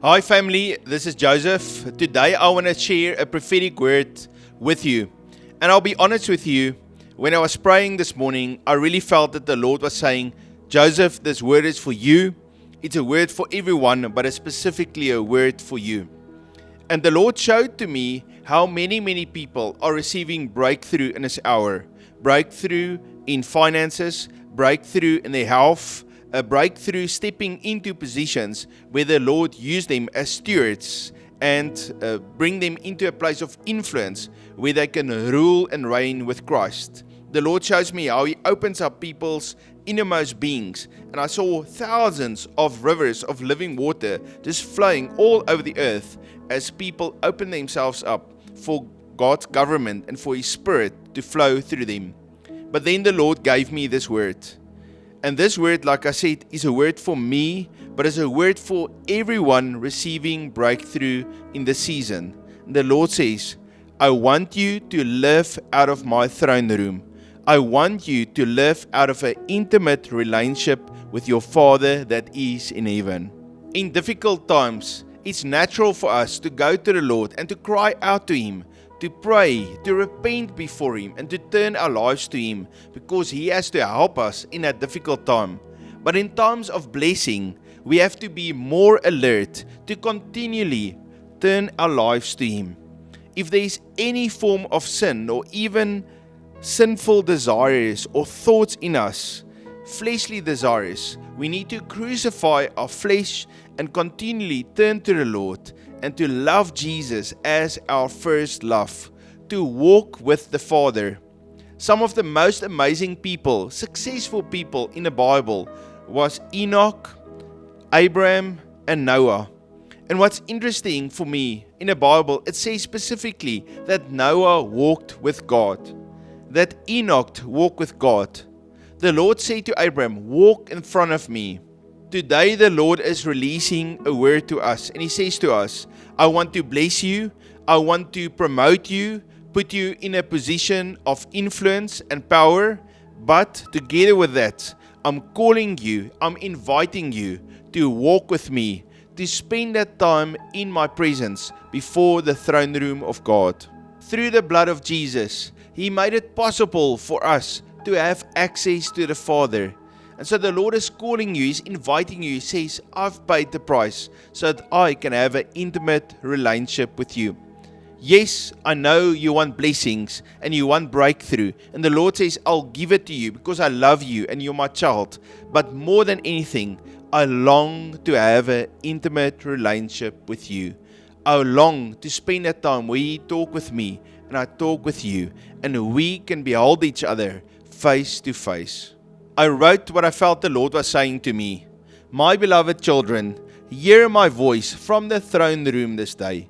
Hi family, this is Joseph. Today I want to share a prophetic word with you. And I'll be honest with you, when I was praying this morning, I really felt that the Lord was saying, Joseph, this word is for you. It's a word for everyone, but it's specifically a word for you. And the Lord showed to me how many people are receiving breakthrough in this hour. Breakthrough in finances, breakthrough in their health, a breakthrough stepping into positions where the Lord used them as stewards and bring them into a place of influence where they can rule and reign with Christ. The Lord shows me how He opens up people's innermost beings, and I saw thousands of rivers of living water just flowing all over the earth as people open themselves up for God's government and for His Spirit to flow through them. But then the Lord gave me this word. And this word, like I said, is a word for me, but it's a word for everyone receiving breakthrough in the season. The Lord says, I want you to live out of my throne room. I want you to live out of an intimate relationship with your Father that is in heaven. In difficult times, it's natural for us to go to the Lord and to cry out to Him, to pray, to repent before Him, and to turn our lives to Him, because He has to help us in that difficult time. But in times of blessing, we have to be more alert to continually turn our lives to Him. If there is any form of sin or even sinful desires or thoughts in us, fleshly desires, we need to crucify our flesh and continually turn to the Lord and to love Jesus as our first love, to walk with the Father. Some of the most amazing people, successful people in the Bible was Enoch, Abraham, and Noah. And what's interesting for me in the Bible, it says specifically that Noah walked with God, that Enoch walked with God. The Lord said to Abraham, walk in front of me. Today the Lord is releasing a word to us, and He says to us, I want to bless you, I want to promote you, put you in a position of influence and power, but together with that, I'm calling you, I'm inviting you to walk with me, to spend that time in my presence before the throne room of God. Through the blood of Jesus, He made it possible for us to have access to the Father. And so the Lord is calling you, He's inviting you. He says, I've paid the price so that I can have an intimate relationship with you. Yes, I know you want blessings and you want breakthrough. And the Lord says, I'll give it to you because I love you and you're my child. But more than anything, I long to have an intimate relationship with you. I long to spend that time where you talk with me and I talk with you, and we can behold each other face to face. I wrote what I felt the Lord was saying to me. My beloved children, hear my voice from the throne room this day.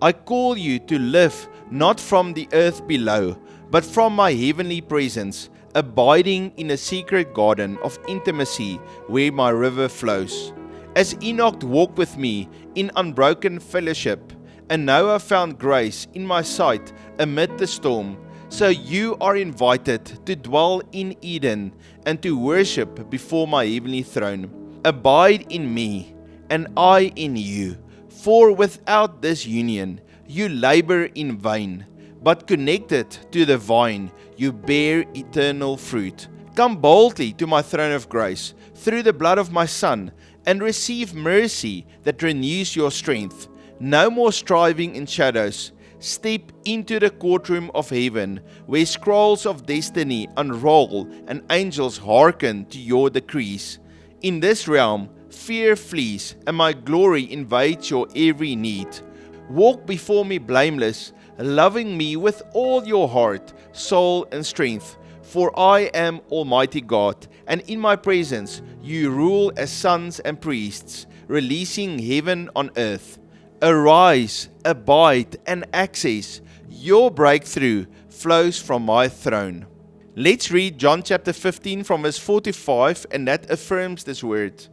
I call you to live not from the earth below, but from my heavenly presence, abiding in a secret garden of intimacy where my river flows. As Enoch walked with me in unbroken fellowship, and Noah found grace in my sight amid the storm, so you are invited to dwell in Eden and to worship before my heavenly throne. Abide in me, and I in you. For without this union, you labor in vain. But connected to the vine, you bear eternal fruit. Come boldly to my throne of grace, through the blood of my Son, and receive mercy that renews your strength. No more striving in shadows. Step into the courtroom of heaven, where scrolls of destiny unroll and angels hearken to your decrees. In this realm, fear flees, and my glory invades your every need. Walk before me blameless, loving me with all your heart, soul, and strength. For I am Almighty God, and in my presence you rule as sons and priests, releasing heaven on earth. Arise, abide, and access. Your breakthrough flows from my throne. Let's read John chapter 15 from verse 4 to 5, and that affirms this word.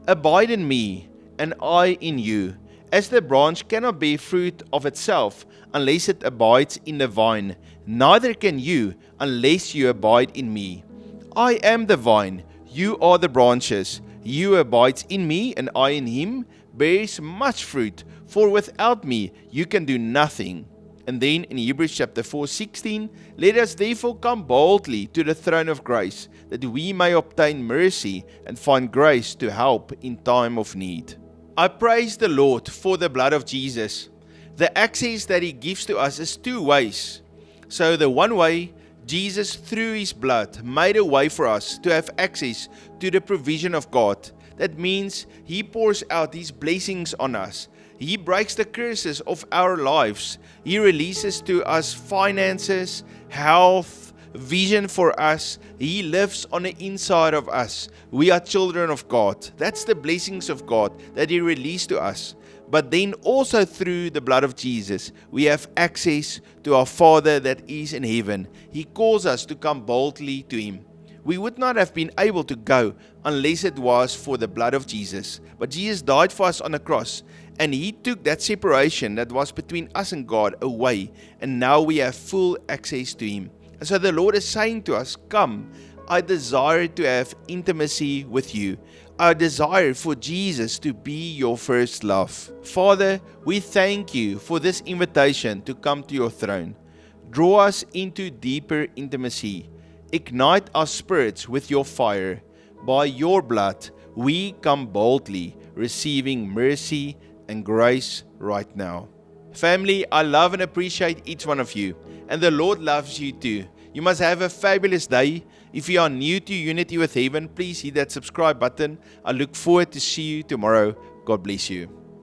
Abide in me, and I in you. As the branch cannot bear fruit of itself unless it abides in the vine, neither can you unless you abide in me. I am the vine, you are the branches. He who abides in me and I in him bears much fruit, for without me you can do nothing. And then in Hebrews chapter 4:16, let us therefore come boldly to the throne of grace, that we may obtain mercy and find grace to help in time of need. I praise the Lord for the blood of Jesus. The access that He gives to us is two ways. So the one way, Jesus through His blood made a way for us to have access to the provision of God. That means He pours out His blessings on us. He breaks the curses of our lives. He releases to us finances, health, vision for us. He lives on the inside of us. We are children of God. That's the blessings of God that He released to us. But then also through the blood of Jesus, we have access to our Father that is in heaven. He calls us to come boldly to Him. We would not have been able to go unless it was for the blood of Jesus. But Jesus died for us on the cross, and He took that separation that was between us and God away, and now we have full access to Him. And so the Lord is saying to us, come, I desire to have intimacy with you. I desire for Jesus to be your first love. Father, we thank you for this invitation to come to your throne. Draw us into deeper intimacy. Ignite our spirits with your fire. By your blood, we come boldly, receiving mercy and grace right now. Family, I love and appreciate each one of you, and the Lord loves you too. You must have a fabulous day. If you are new to Unity with Heaven, please hit that subscribe button. I look forward to see you tomorrow. God bless you.